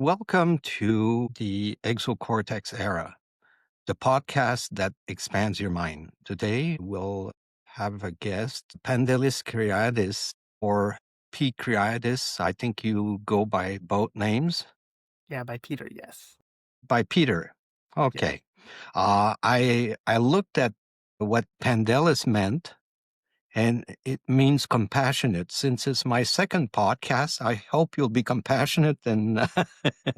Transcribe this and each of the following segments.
Welcome to the Exocortex Era, the podcast that expands your mind. Today, we'll have a guest, Pandelis Kriadis, or P. Kriadis. I think you go by both names. Yeah, by Peter, yes. By Peter. Yeah. Okay. I looked at what Pandelis meant, and it means compassionate. Since it's my second podcast, I hope you'll be compassionate and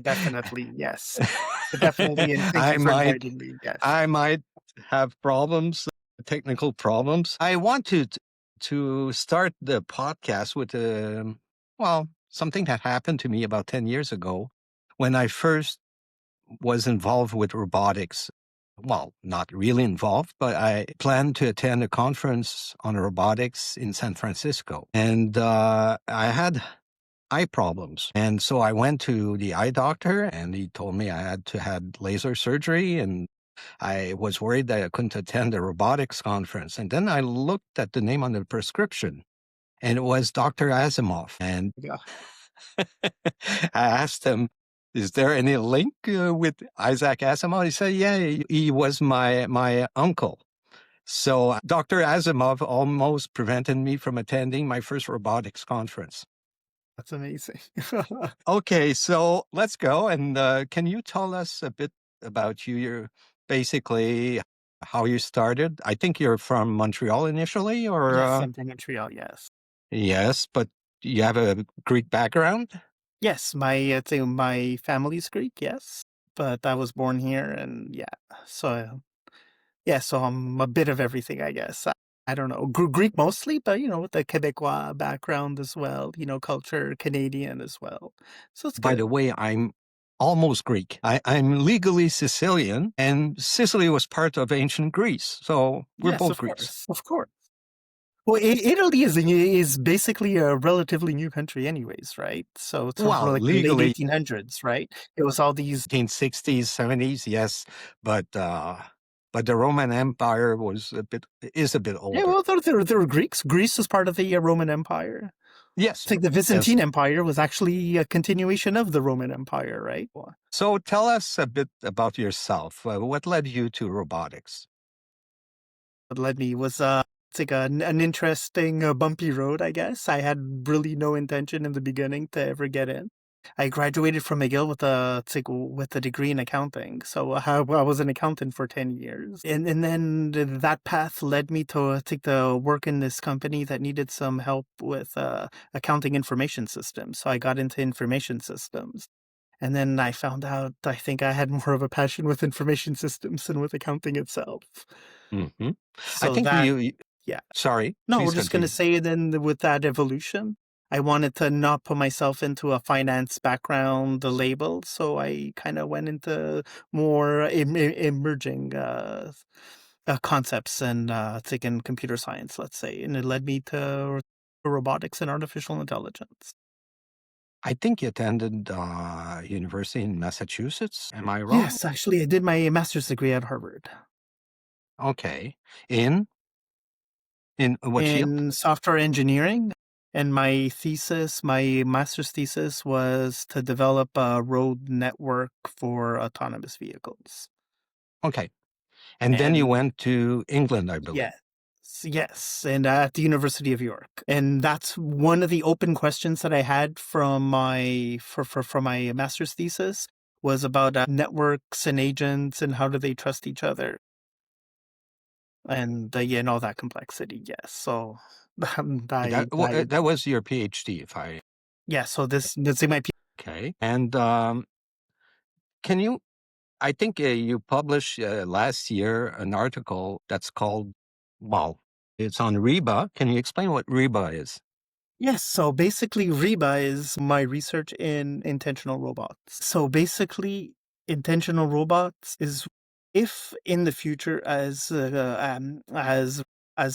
Definitely, yes. Definitely, and thank I you for might inviting me, yes. I might have problems, technical problems. I wanted to start the podcast with something that happened to me about 10 years ago when I first was involved with robotics. Well, not really involved, but I planned to attend a conference on robotics in San Francisco. And I had eye problems. And so I went to the eye doctor and he told me I had to have laser surgery, and I was worried that I couldn't attend the robotics conference. And then I looked at the name on the prescription and it was Dr. Asimov. And Yeah, I asked him, is there any link with Isaac Asimov? He said, yeah, he was my uncle. So Dr. Asimov almost prevented me from attending my first robotics conference. that's amazing. Okay, so let's go. And can you tell us a bit about you? You're basically how you started. I think you're from Montreal initially, or Yes, I'm from Montreal, yes. yes, but you have a Greek background. Yes, my family's Greek, yes, but I was born here and so I'm a bit of everything, I guess. I don't know, Greek mostly, but, with the Quebecois background as well, culture, Canadian as well. So it's By the good. way, I'm almost Greek. I'm legally Sicilian, and Sicily was part of ancient Greece. So we're Yes, both of Greeks. course, of course. Well, Italy is basically a relatively new country anyways, right? So it's from Well, like the late legally, 1800s, right? It was all these 1960s, 70s, yes, but the Roman Empire is a bit yeah, older. well, there were Greeks. Greece was part of the Roman Empire. Yes, It's like the yes. Byzantine Empire was actually a continuation of the Roman Empire, right? What So tell us a bit about yourself. What led you to robotics? led me was it's like an interesting bumpy road, I guess. I had really no intention in the beginning to ever get in. I graduated from McGill with a degree in accounting. So I was an accountant for 10 years. And then that path led me to work in this company that needed some help with accounting information systems. So I got into information systems. And then I found out I think I had more of a passion with information systems than with accounting itself. Hmm. I So think that, yeah. sorry, No, we're please just gonna continue. say then with that evolution, I wanted to not put myself into a finance background, the label, so I kind of went into more emerging concepts and it's like in computer science, let's say, and it led me to robotics and artificial intelligence. I think you attended university in Massachusetts. Am I wrong? Yes, actually, I did my master's degree at Harvard Okay. In what field? in software engineering. And my master's thesis was to develop a road network for autonomous vehicles. Okay. And then you And went to England, I believe. yes, yes, and at the University of York. And that's one of the open questions that I had from my master's thesis was about networks and agents and how do they trust each other and and all that complexity. Yes, so I That was your PhD, if I yeah. So this might be okay. And can you? I think you published last year an article that's called, well, it's on REBA. Can you explain what REBA is? yes. So basically, REBA is my research in intentional robots. So basically, intentional robots is if in the future, as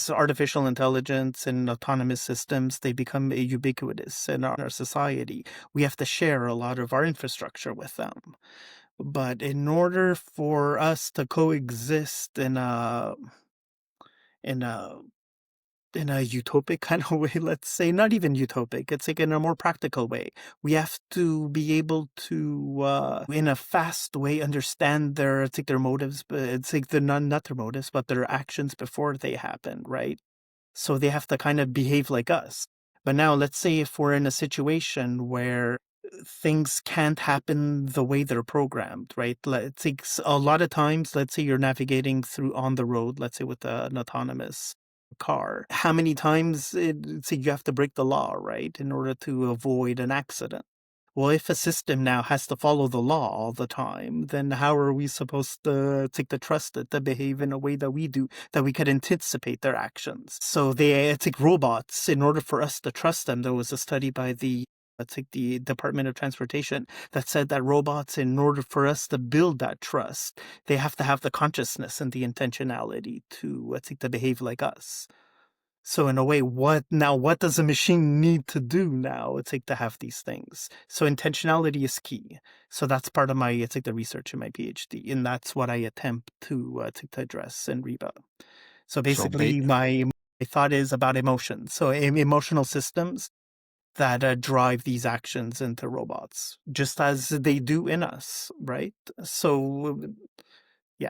artificial intelligence and autonomous systems, they become ubiquitous in our society, we have to share a lot of our infrastructure with them. But in order for us to coexist in a in a utopic kind of way, let's say, not even utopic, it's like in a more practical way. We have to be able to, in a fast way, understand it's like their motives, but it's like not their motives, but their actions before they happen, right? So they have to kind of behave like us. But now let's say if we're in a situation where things can't happen the way they're programmed, right? Let's say a lot of times, let's say you're navigating through on the road, let's say with an autonomous car. How many times say you have to break the law, right, in order to avoid an accident? Well, if a system now has to follow the law all the time, then how are we supposed to take the trust it to behave in a way that we do, that we could anticipate their actions? So it's like robots, in order for us to trust them, there was a study by the Department of Transportation that said that robots, in order for us to build that trust, they have to have the consciousness and the intentionality to behave like us. So in a way, what does a machine need to do now? It's like to have these things. So intentionality is key. So that's part of the research in my PhD, and that's what I attempt to address in REBA. So So basically, my thought is about emotions. So emotional systems that drive these actions into robots, just as they do in us, right? So yeah.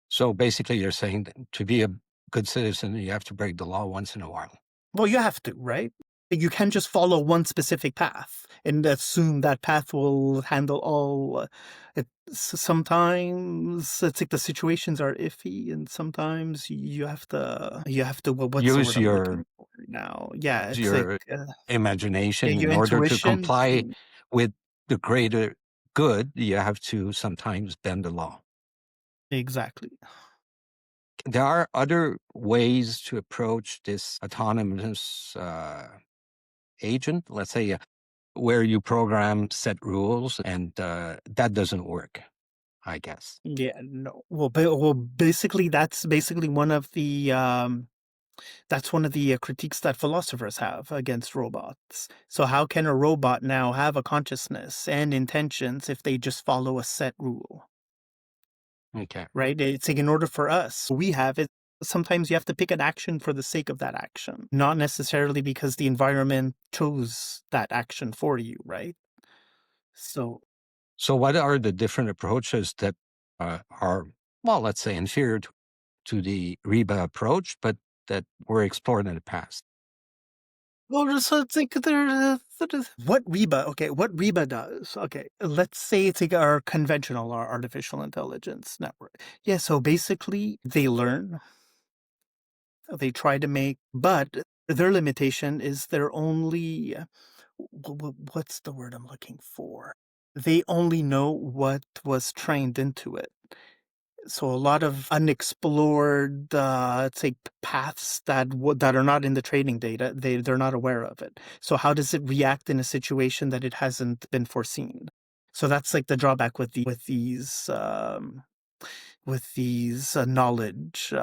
so basically, you're saying that to be a good citizen, you have to break the law once in a while. Well, you have to, right? You can't just follow one specific path and assume that path will handle all. Sometimes it's like the situations are iffy, and sometimes you have to. Well, what's the Use word I'm your looking for now? Yeah, use it's like your imagination your in order to intuition. comply with the greater good. You have to sometimes bend the law. Exactly. There are other ways to approach this autonomous agent, let's say, where you program set rules, and that doesn't work, I guess. Yeah. No. Well, basically, that's one of the critiques that philosophers have against robots. So how can a robot now have a consciousness and intentions if they just follow a set rule, Okay. right? It's like in order for us, we have it. Sometimes you have to pick an action for the sake of that action, not necessarily because the environment chose that action for you, right? So So, what are the different approaches that are, well, let's say, inferior to the REBA approach, but that were explored in the past? well, so it's like what REBA does. Okay, let's say it's like our conventional, our artificial intelligence network. Yeah, so basically they learn, they try to make, but their limitation is they're only, what's the word I'm looking for? They only know what was trained into it. So a lot of unexplored, let's say, paths that are not in the training data, they're not aware of it. So how does it react in a situation that it hasn't been foreseen? So that's like the drawback with these knowledge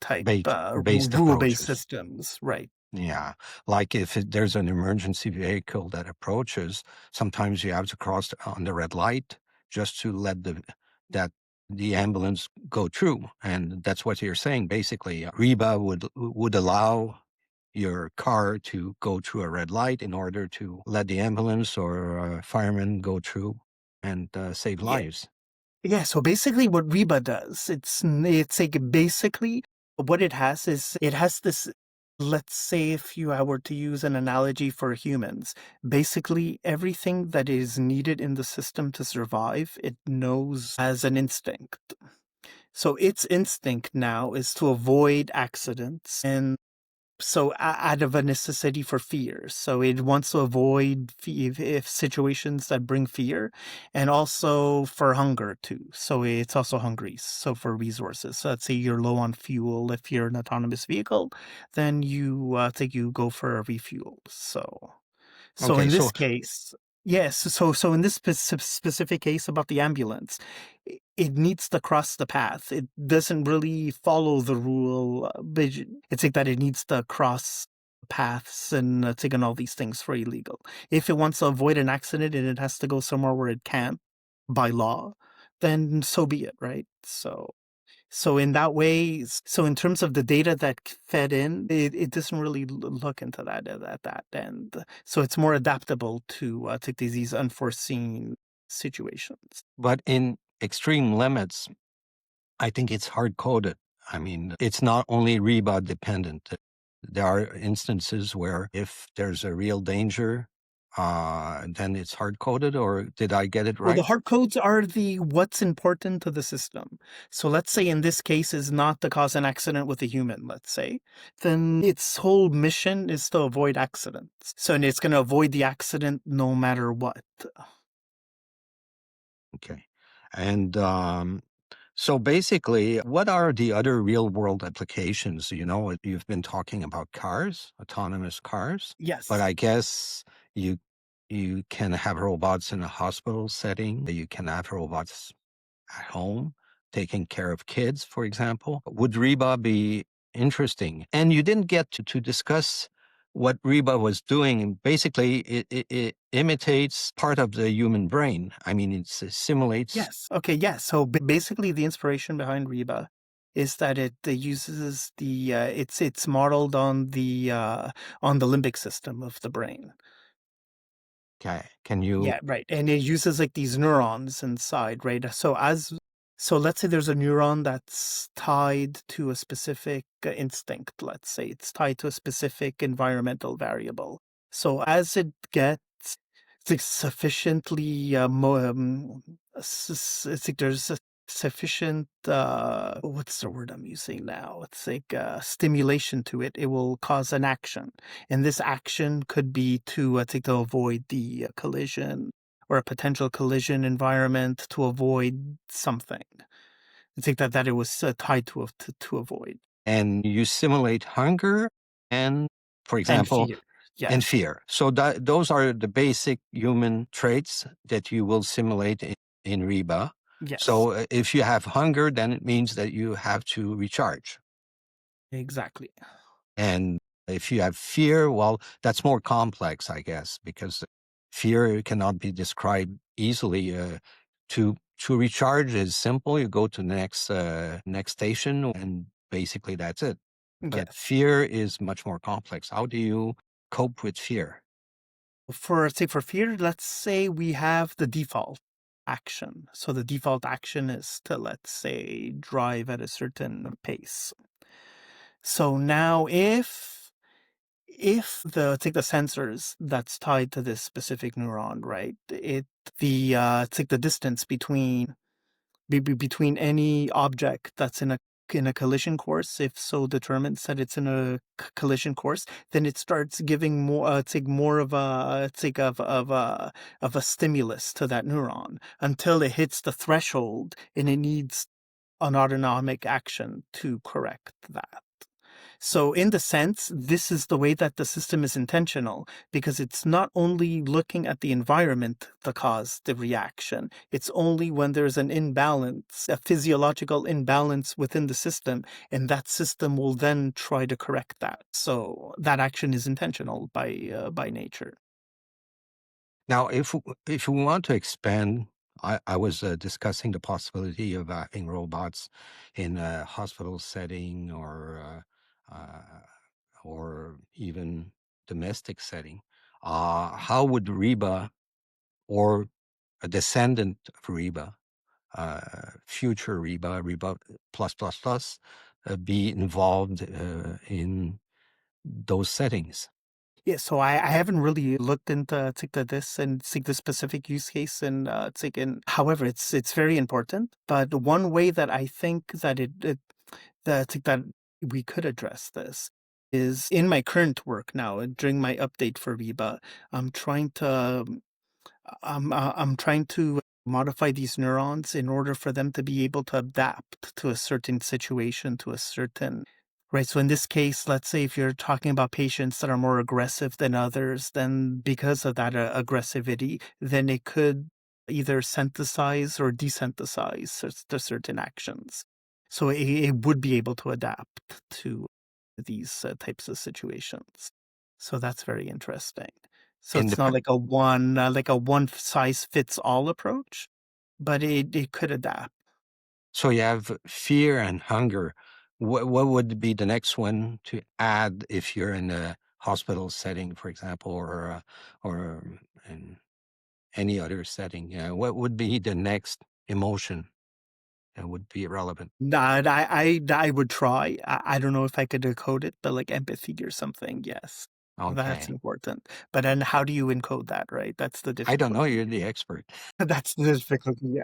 type Based rule-based approaches. systems, right? Yeah. Like if there's an emergency vehicle that approaches, sometimes you have to cross on the red light just to let that the ambulance go through. And that's what you're saying. Basically, REBA would allow your car to go through a red light in order to let the ambulance or fireman go through and save Yeah. lives. Yeah, so basically what Reba does, it's like basically what it has is it has this, let's say if I were to use an analogy for humans, basically everything that is needed in the system to survive, it knows as an instinct. So its instinct now is to avoid accidents, and so out of a necessity for fear. So it wants to avoid if situations that bring fear, and also for hunger too. So it's also hungry. So for resources. So let's say you're low on fuel. If you're an autonomous vehicle, then you go for a refuel. So Okay, in so this case, yes. So in this specific case about the ambulance, it needs to cross the path. It doesn't really follow the rule. But it's like that it needs to cross paths and taking all these things for illegal. If it wants to avoid an accident and it has to go somewhere where it can't by law, then so be it, right? So So in that way, so in terms of the data that fed in, it doesn't really look into that at that end. So it's more adaptable to these unforeseen situations. But in extreme limits, I think it's hard coded. I mean, it's not only REBA dependent. There are instances where if there's a real danger, then it's hard coded, or did I get it Well, the right? hard codes are the what's important to the system. So let's say in this case is not to cause an accident with a human, let's say, then its whole mission is to avoid accidents. So and it's going to avoid the accident no matter what. Okay. And so basically, what are the other real world applications? You've been talking about cars, autonomous cars, but Yes. I guess you you can have robots in a hospital setting. You can have robots at home, taking care of kids, for example. Would REBA be interesting? And you didn't get to discuss what REBA was doing. Basically, it imitates part of the human brain. I mean, it simulates. Yes. Okay. Yes. So basically, the inspiration behind Reba is that it uses it's modeled on the limbic system of the brain. Okay, can you? Yeah, right. And it uses like these neurons inside, right? So let's say there's a neuron that's tied to a specific instinct, let's say it's tied to a specific environmental variable. So as it gets like sufficiently it's like there's a sufficient what's the word I'm using now? It's like stimulation to it. It will cause an action, and this action could be to avoid the collision or a potential collision environment to avoid something. I think that it was tied to avoid And you simulate hunger and, for and example, fear. and Yes, fear. So those are the basic human traits that you will simulate in REBA. yes, So if you have hunger, then it means that you have to recharge. exactly. And if you have fear, well, that's more complex, I guess, because fear cannot be described easily. To recharge is simple. You go to the next station, and basically that's it. But Yes. fear is much more complex. How do you cope with fear? For fear, let's say we have the default action. So the default action is to, let's say, drive at a certain pace. So now if the take the sensors that's tied to this specific neuron, right? It's like the distance between any object that's in a collision course, if so determines that it's in a collision course, then it starts giving more, it's like more of a, it's like of a stimulus to that neuron until it hits the threshold and it needs an autonomic action to correct that. So in the sense, this is the way that the system is intentional because it's not only looking at the environment to cause the reaction. It's only when there's an imbalance, a physiological imbalance within the system, and that system will then try to correct that. So that action is intentional by nature. Now, if we want to expand, I was discussing the possibility of having robots in a hospital setting or even domestic setting. How would REBA or a descendant of REBA, future REBA plus plus plus, be involved in those settings? Yeah, so I haven't really looked into this and the specific use case and however it's very important. But one way that I think that that we could address this is in my current work now during my update for Reba, I'm trying to I'm trying to modify these neurons in order for them to be able to adapt to a certain situation, to a certain right. So in this case, let's say if you're talking about patients that are more aggressive than others, then because of that aggressivity, then it could either synthesize or desynthesize the certain actions. So it would be able to adapt to these types of situations. So that's very interesting. So it's not Independent. like a one size fits all approach, but it could adapt. So you have fear and hunger. What would be the next one to add if you're in a hospital setting, for example, or in any other setting? What would be the next emotion that would be relevant? Nah, I would try. I don't know if I could decode it, but like empathy or something, yes. That's Okay. important. But then how do you encode that, right? That's the I don't know. difficulty. You're the expert. That's the difficulty, yeah.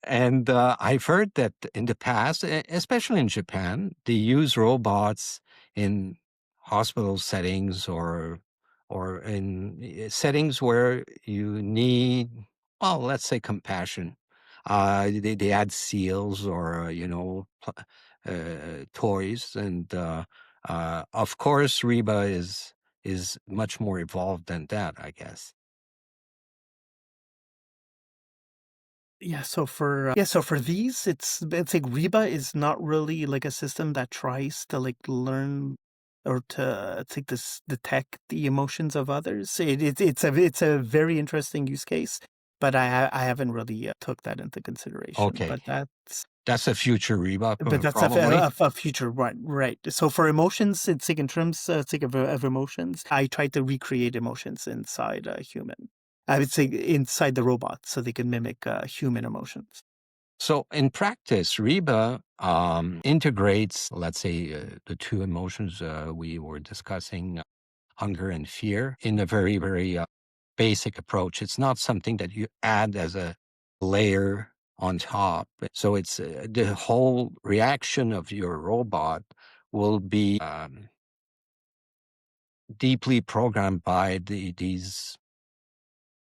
And I've heard that in the past, especially in Japan, they use robots in hospital settings or in settings where you need, well, let's say compassion. They add seals or toys, and of course, REBA is much more evolved than that, I guess. So for these, it's like Reba is not really like a system that tries to like learn or to take this detect the emotions of others. It's a very interesting use case, but I haven't really took that into consideration. Okay, that's a future REBA, But that's probably. a future one, right? So for emotions, it's like in terms it's like of emotions. I try to recreate emotions inside a human. I would say inside the robot, so they can mimic human emotions. So in practice, REBA integrates, let's say, the two emotions we were discussing, hunger and fear, in a very, very basic approach. It's not something that you add as a layer on top. So it's the whole reaction of your robot will be deeply programmed by these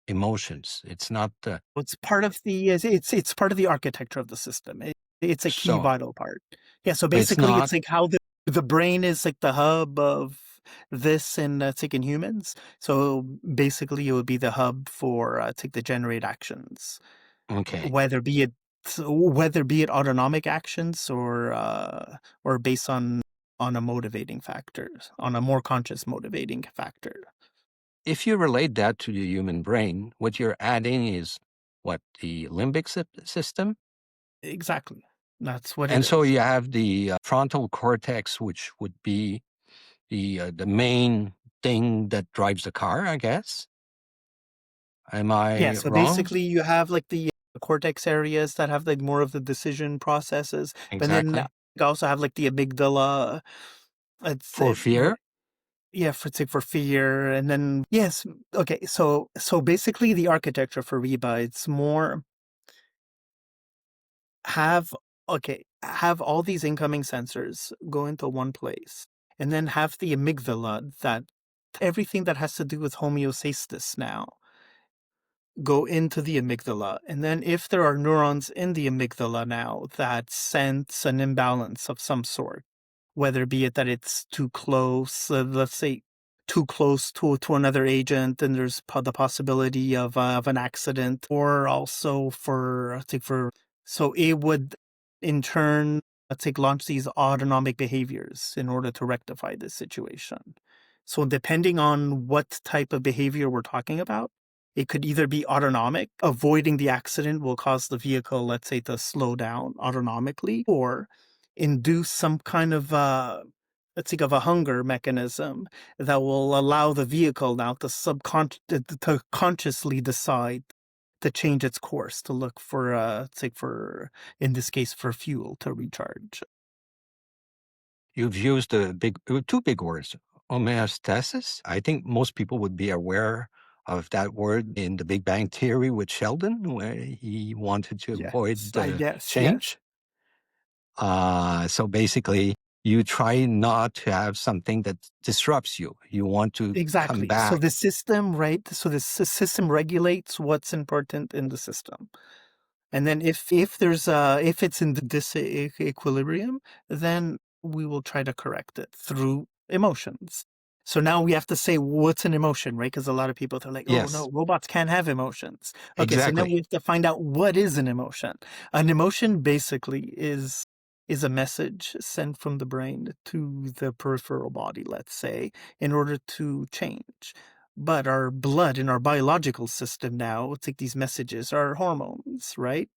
emotions. It's not It's part of the architecture of the system. It's a key so. vital part. Yeah. So It's basically, not it's like how the brain is like the hub of this, and it's like in humans. So basically, it would be the hub for it's like the generate actions, okay. whether be it autonomic actions or based on a motivating factor, on a more conscious motivating factor. If you relate that to the human brain, what you're adding is what? The limbic system? Exactly. That's what it And so is. you have the frontal cortex, which would be the main thing that drives the car, I guess. Am Yeah, I so wrong? basically you have like the cortex areas that have like more of the decision processes, but then Exactly. you also have like the amygdala. It's For fear? yeah, for it's like for fear, and then yes, okay. So basically the architecture for Reba, it's more have have all these incoming sensors go into one place, and then have the amygdala that everything that has to do with homeostasis now go into the amygdala. And then if there are neurons in the amygdala now that sense an imbalance of some sort, whether be it that it's too close, let's say too close to another agent, and there's the possibility of an accident, or also for, I think for, so it would in turn, let's say, launch these autonomic behaviors in order to rectify this situation. So depending on what type of behavior we're talking about, it could either be autonomic, avoiding the accident will cause the vehicle, let's say, to slow down autonomically, or induce some kind of, let's think of a hunger mechanism that will allow the vehicle now to to consciously decide to change its course to look for, let's say, for in this case, for fuel to recharge. You've used two big words, homeostasis. I think most people would be aware of that word in the Big Bang Theory with Sheldon, where he wanted to Yes, avoid I the guess. Yes. change. So basically, you try not to have something that disrupts you. You want to come Exactly. So back. the system, right? So the system regulates what's important in the system. And then if there's if it's in the disequilibrium, then we will try to correct it through emotions. So now we have to say what's an emotion, right? Because a lot of people they're like, oh Yes, no, robots can't have emotions. Okay, so now exactly. we have to find out what is an emotion. An emotion basically is a message sent from the brain to the peripheral body, let's say, in order to change. But our blood in our biological system now, take these messages, are hormones, right?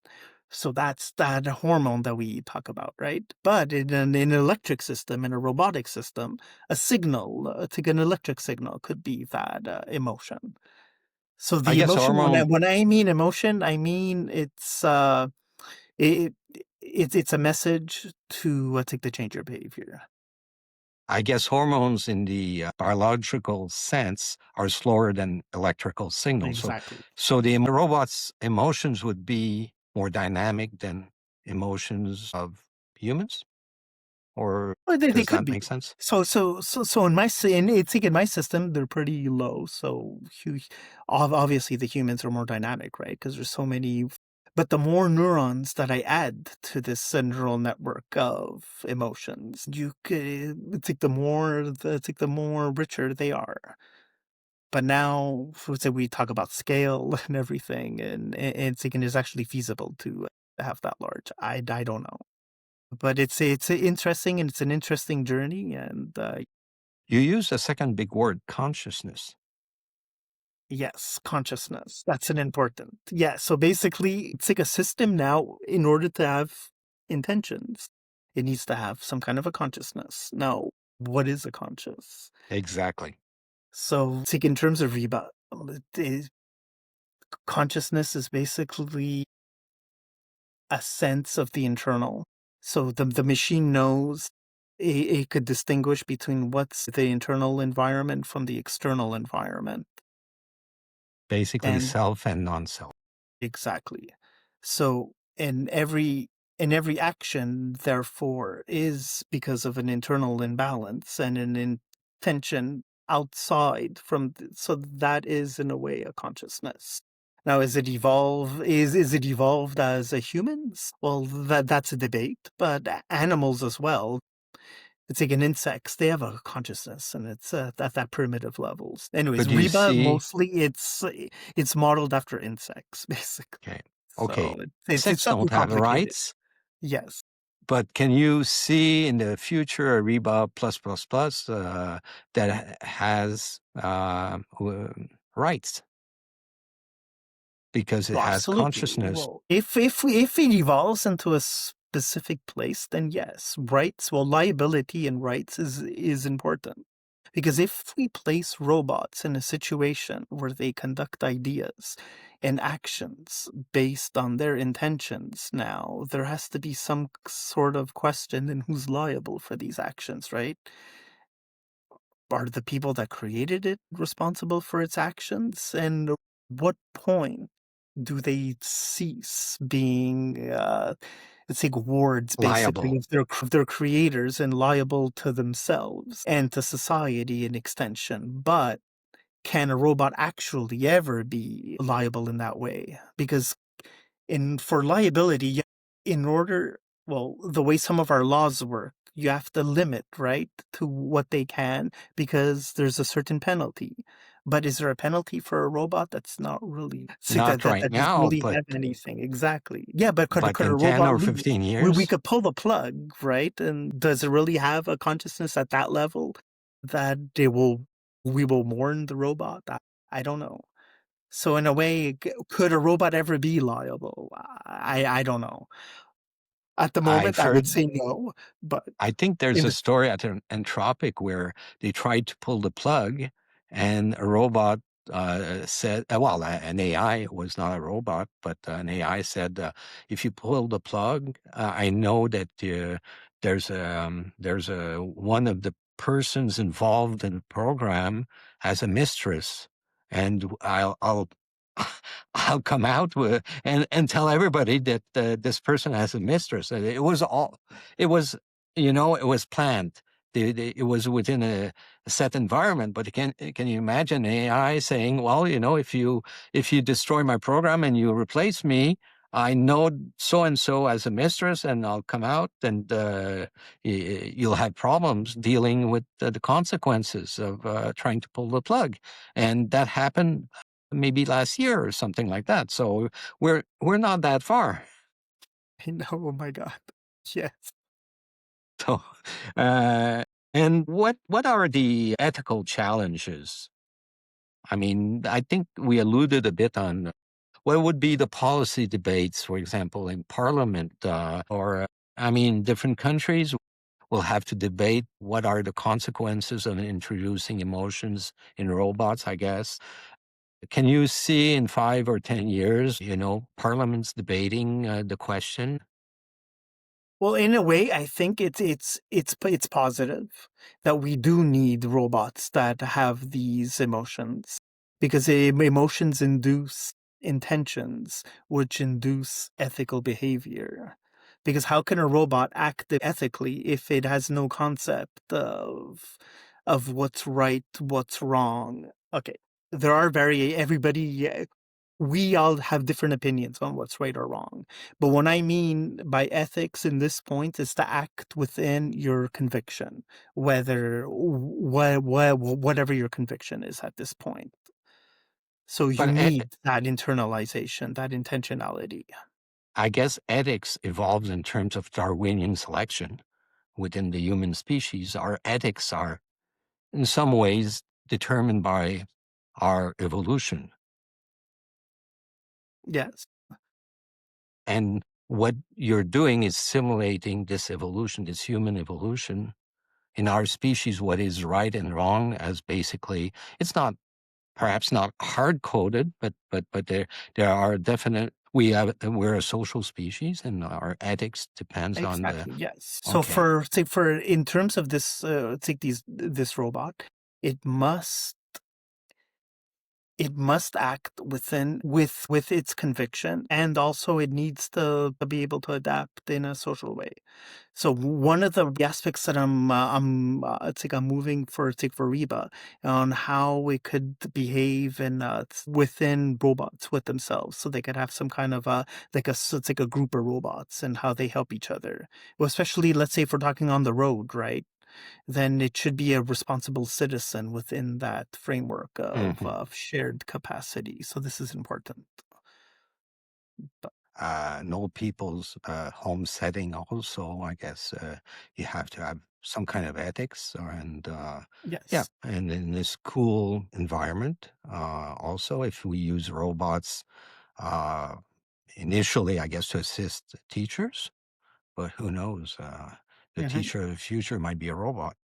So that's that hormone that we talk about, right? But in an electric system, in a robotic system, a signal, to get an electric signal could be that emotion. So I the guess emotion, hormone. when I mean emotion, I mean it, it's a message to take the change your behavior. I guess hormones in the biological sense are slower than electrical signals. So, Exactly. so the robot's emotions would be more dynamic than emotions of humans, or Well, they does could that be. make sense? So in my it's like in my system, they're pretty low. So obviously the humans are more dynamic, right? Because there's so many. But the more neurons that I add to this neural network of emotions, it's like it's like the more richer they are. But now, say we talk about scale and everything, and it's like, and it's actually feasible to have that large. I don't know. But it's interesting, and it's an interesting journey, and, You use a second big word, consciousness. yes, consciousness, that's an important yeah, so basically, it's like a system now, in order to have intentions, it needs to have some kind of a consciousness. Now, what is a conscious? Exactly. So, it's like in terms of REBA, consciousness is basically a sense of the internal. So the machine knows it could distinguish between what's the internal environment from the external environment. Basically, And self and non-self. exactly. So in every action, therefore, is because of an internal imbalance and an intention outside so that is in a way a consciousness. Now, is it evolved as a humans? Well, that's a debate, but animals as well. It's like in insects, they have a consciousness, and it's at that primitive levels. Anyways, But you Reba see, mostly it's modeled after insects, basically. okay, So okay, it's insects something don't have complicated. rights, Yes, but can you see in the future a REBA that has rights because it well, has absolutely. consciousness? Well, if it evolves into a specific place, then yes, rights. Well, liability and rights is important. Because if we place robots in a situation where they conduct ideas and actions based on their intentions, now there has to be some sort of question in who's liable for these actions, right? Are the people that created it responsible for its actions? And what point do they cease being, let's say, wards basically Liable. of their creators and liable to themselves and to society in extension? But can a robot actually ever be liable in that way? Because for liability, in order, well, the way some of our laws work, you have to limit, right, to what they can because there's a certain penalty. But is there a penalty for a robot? That's not really see Not right that doesn't now, really have anything exactly. Yeah, but could a in 10 robot or leave? 15 We years, could pull the plug, right? And does it really have a consciousness at that level that we will mourn the robot? I don't know. So in a way, could a robot ever be liable? I don't know. At the I've moment, I would heard. say no, but I think there's in a the story at Entropic where they tried to pull the plug, and a robot said, well, an AI, it was not a robot, but an AI said, if you pull the plug, I know that there's a one of the persons involved in the program has a mistress, and I'll I'll come out with and tell everybody that this person has a mistress. And it was, it was planned. It was within a set environment. But can you imagine AI saying, "Well, if you destroy my program and you replace me, I know so and so as a mistress, and I'll come out, and you'll have problems dealing with the consequences of trying to pull the plug." And that happened maybe last year or something like that. So we're not that far. I know, oh my god. Yes. So, uh, and what are the ethical challenges? I mean, I think we alluded a bit on. what would be the policy debates, for example, in parliament, or, I mean, different countries will have to debate what are the consequences of introducing emotions in robots, I guess. Can you see in 5 or 10 years, parliaments debating the question? Well, in a way, I think it's positive that we do need robots that have these emotions, because emotions induce intentions, which induce ethical behavior. Because how can a robot act ethically if it has no concept of what's right, what's wrong? Okay, there are everybody. We all have different opinions on what's right or wrong. But what I mean by ethics in this point is to act within your conviction, whatever your conviction is at this point. So you But need that internalization, that intentionality. I guess ethics evolves in terms of Darwinian selection within the human species. Our ethics are, in some ways, determined by our evolution. Yes, And what you're doing is simulating this evolution, this human evolution. In our species, what is right and wrong as basically, it's not perhaps not hard coded, but there are definite. We're a social species, and our ethics depends on the. exactly. Yes. So Okay. for in terms of this, take this robot, it must it must act with its conviction, and also it needs to be able to adapt in a social way. So one of the aspects that it's like I'm moving for it's like for REBA on how it could behave and within robots with themselves, so they could have some kind of it's like a group of robots and how they help each other. Well, especially let's say if we're talking on the road, right? Then it should be a responsible citizen within that framework Mhm. of shared capacity. So this is important. But Know people's home setting also, I guess you have to have some kind of ethics, and yeah, yes, and in this cool environment, also if we use robots uh, initially, I guess, to assist teachers, but who knows? The mhm, teacher of the future might be a robot.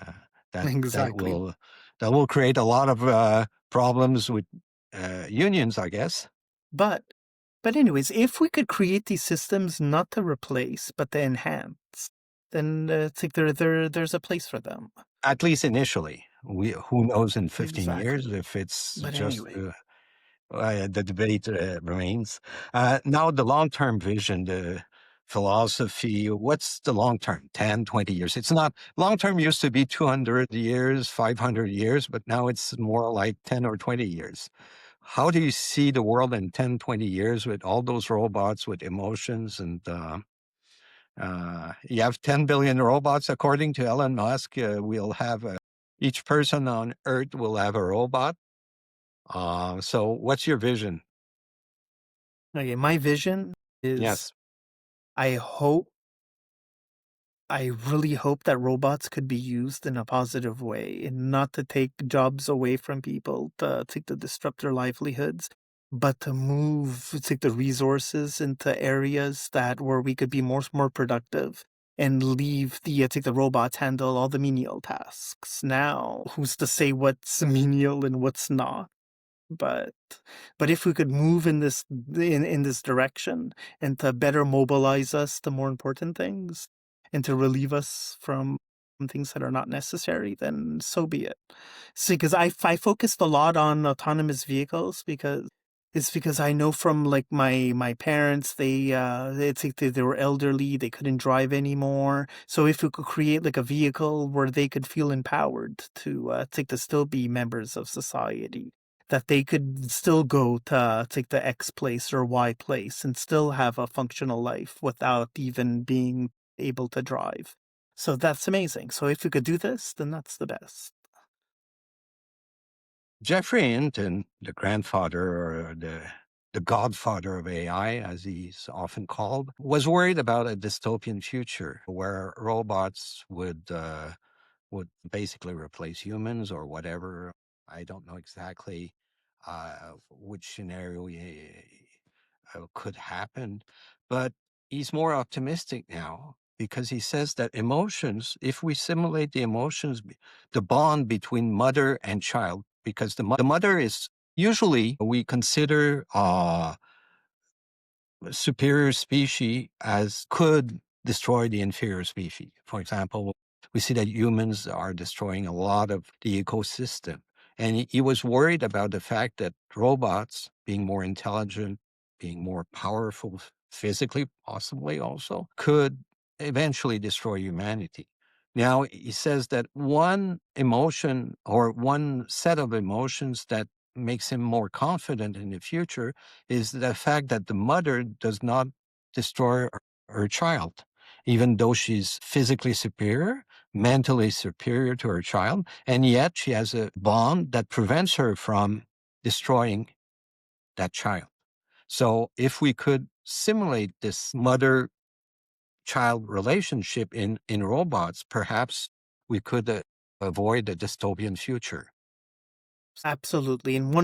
Uh, that that exactly. will that will create a lot of problems with unions, I guess. But anyways, if we could create these systems not to replace but to enhance, then it's like there's a place for them. At least initially. Who knows in 15 years Exactly. if it's But just anyway, the debate remains. Now, the long term vision, the philosophy, what's the long term? 10, 20 years. It's not long term, used to be 200 years, 500 years, but now it's more like 10 or 20 years. How do you see the world in 10, 20 years with all those robots with emotions and you have 10 billion robots, according to Elon Musk. We'll have each person on Earth will have a robot. So, what's your vision? okay, my vision is Yes. I hope I really hope that robots could be used in a positive way and not to take jobs away from people, to disrupt their livelihoods, but to move take the resources into areas that where we could be more productive and leave take the robots handle all the menial tasks. Now, who's to say what's menial and what's not? But if we could move in this direction and to better mobilize us to more important things and to relieve us from things that are not necessary, then so be it. See, because I focused a lot on autonomous vehicles because I know from like my parents, it's like they were elderly, they couldn't drive anymore. So if we could create like a vehicle where they could feel empowered to still be members of society, that they could still go to take the X place or Y place and still have a functional life without even being able to drive. So that's amazing. So if we could do this, then that's the best. Jeffrey Hinton, the grandfather or the godfather of AI, as he's often called, was worried about a dystopian future where robots would basically replace humans or whatever. I don't know exactly which scenario could happen. But he's more optimistic now because he says that emotions, if we simulate the emotions, the bond between mother and child, because the mother is usually we consider superior species as could destroy the inferior species. For example, we see that humans are destroying a lot of the ecosystem. And he was worried about the fact that robots, being more intelligent, being more powerful physically, possibly also, could eventually destroy humanity. Now, he says that one emotion or one set of emotions that makes him more confident in the future is the fact that the mother does not destroy her child, even though she's physically superior, mentally superior to her child, and yet she has a bond that prevents her from destroying that child. So if we could simulate this mother child relationship in robots, perhaps we could avoid a dystopian future. Absolutely. And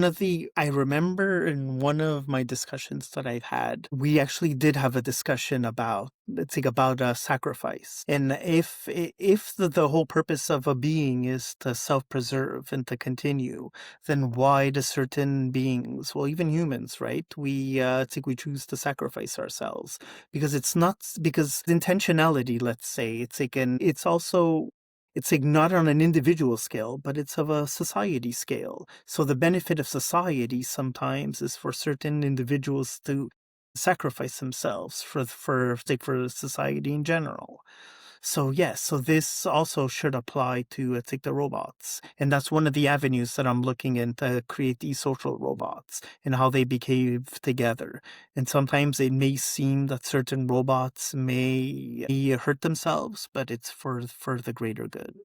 I remember in one of my discussions that I've had, we actually did have a discussion about, let's say, about sacrifice. And if the whole purpose of a being is to self-preserve and to continue, then why do certain beings, well, even humans, right? It's like we choose to sacrifice ourselves because it's not, because intentionality, let's say, it's also, it's like not on an individual scale, but it's of a society scale. So the benefit of society sometimes is for certain individuals to sacrifice themselves for society in general. So yes, so this also should apply to the robots, and that's one of the avenues that I'm looking in to create these social robots and how they behave together. And sometimes it may seem that certain robots may hurt themselves, but it's for the greater good.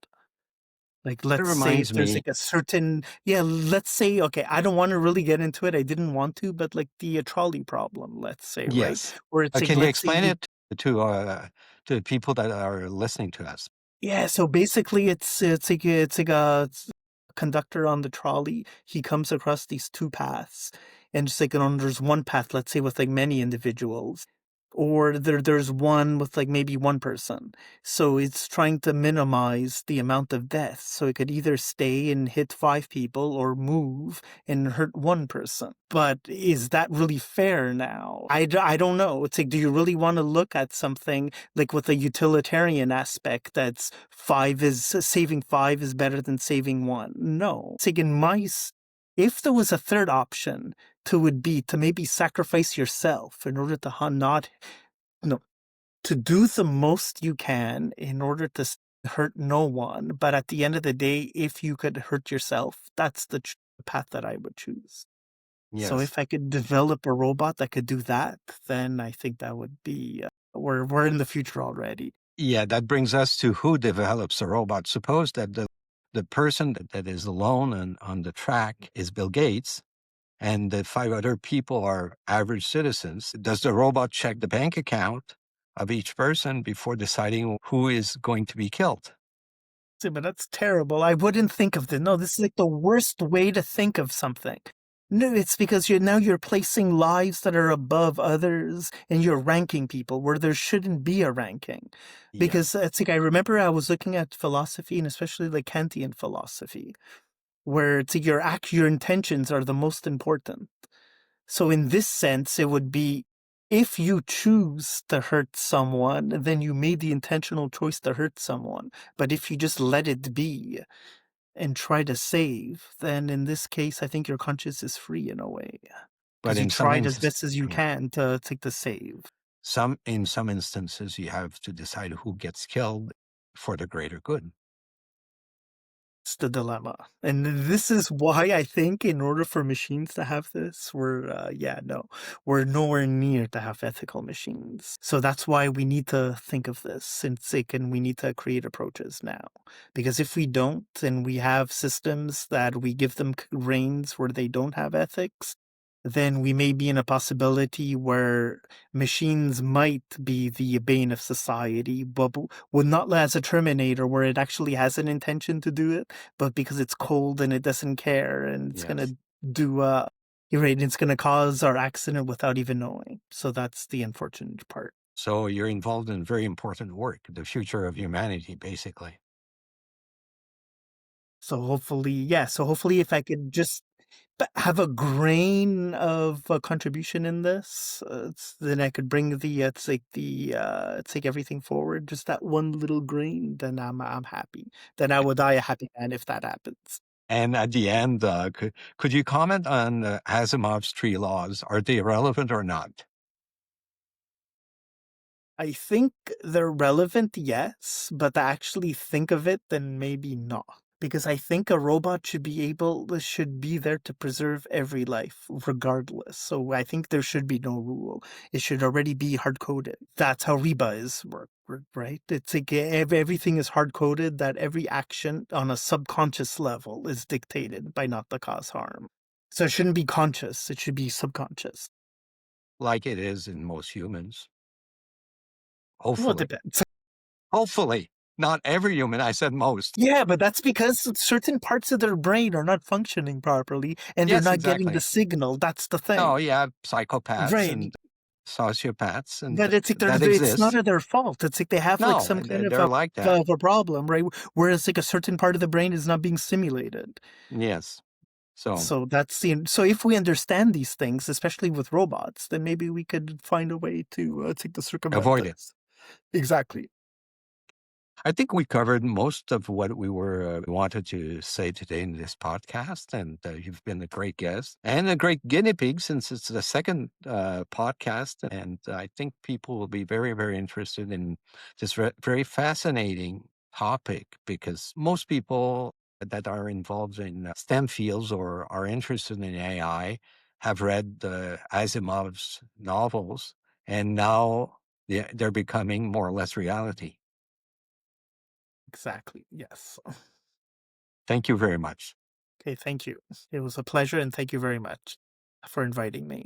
Like, It let's say if reminds there's me, like a certain, yeah, let's say, okay, I don't want to really get into it. I didn't want to, but like the trolley problem, let's say, right? yes. Where it's like, Can you let's say explain you it to people that are listening to us? Yeah, so basically it's like a conductor on the trolley. He comes across these two paths, and just like there's one path, let's say with like many individuals, or there's one with like maybe one person. So it's trying to minimize the amount of deaths. So it could either stay and hit five people or move and hurt one person. But is that really fair now? I don't know. It's like, do you really want to look at something like with a utilitarian aspect that's saving five is better than saving one? No. It's like if there was a third option would be to maybe sacrifice yourself in order to not, no, to do the most you can in order to hurt no one. But at the end of the day, if you could hurt yourself, that's the path that I would choose. So Yes. if I could develop a robot that could do that, then I think that would be, we're in the future already. Yeah, that brings us to who develops a robot. Suppose that the person that is alone and on the track is Bill Gates, and the five other people are average citizens. Does the robot check the bank account of each person before deciding who is going to be killed? But that's terrible. I wouldn't think of this. No, this is like the worst way to think of something. No, it's because you're placing lives that are above others and you're ranking people where there shouldn't be a ranking. Because Yes. it's like I remember I was looking at philosophy and especially like Kantian philosophy, where it's like your intentions are the most important. So in this sense, it would be if you choose to hurt someone, then you made the intentional choice to hurt someone. But if you just let it be and try to save, then in this case, I think your conscience is free in a way But because you in some tried as instances, best as you yeah, can to take the save. in some instances, you have to decide who gets killed for the greater good. It's the dilemma. And this is why I think in order for machines to have this, we're nowhere near to have ethical machines. So that's why we need to think of this and we need to create approaches now. Because if we don't, then we have systems that we give them reins where they don't have ethics, then we may be in a possibility where machines might be the bane of society, but would not as a Terminator where it actually has an intention to do it, but because it's cold and it doesn't care and it's Yes. gonna do You're right. It's going to cause our accident without even knowing. So that's the unfortunate part. So you're involved in very important work, the future of humanity, basically. So hopefully, yeah. So hopefully, if I could just have a grain of a contribution in this, then I could bring it's like everything forward. Just that one little grain, then I'm happy. Then I will die a happy man if that happens. And at the end, could you comment on Asimov's three laws? Are they relevant or not? I think they're relevant, yes, but to actually think of it, then maybe not. Because I think a robot should be there to preserve every life, regardless. So I think there should be no rule. It should already be hard coded. That's how REBA is right? It's like everything is hard coded, that every action on a subconscious level is dictated by not to cause harm. So it shouldn't be conscious, it should be subconscious. Like it is in most humans. Well, it Hopefully. depends. Hopefully. Not every human. I said most. Yeah, but that's because certain parts of their brain are not functioning properly and they're Yes, not getting the exactly. signal. That's the No, thing. yeah, psychopaths Right. and sociopaths, and But it's like that it's not exists. their fault. It's like they have like No, some kind they're like that. of a problem, right? Whereas like a certain part of the brain is not being stimulated. Yes. So So so if we understand these things, especially with robots, then maybe we could find a way to circumvent avoid it. this. Exactly. I think we covered most of what we were wanted to say today in this podcast, and you've been a great guest and a great guinea pig since it's the second podcast. And I think people will be very, very interested in this very fascinating topic because most people that are involved in STEM fields or are interested in AI have read Asimov's novels, and now they're becoming more or less reality. Exactly. Yes. Thank you very much. Okay, thank you. It was a pleasure and thank you very much for inviting me.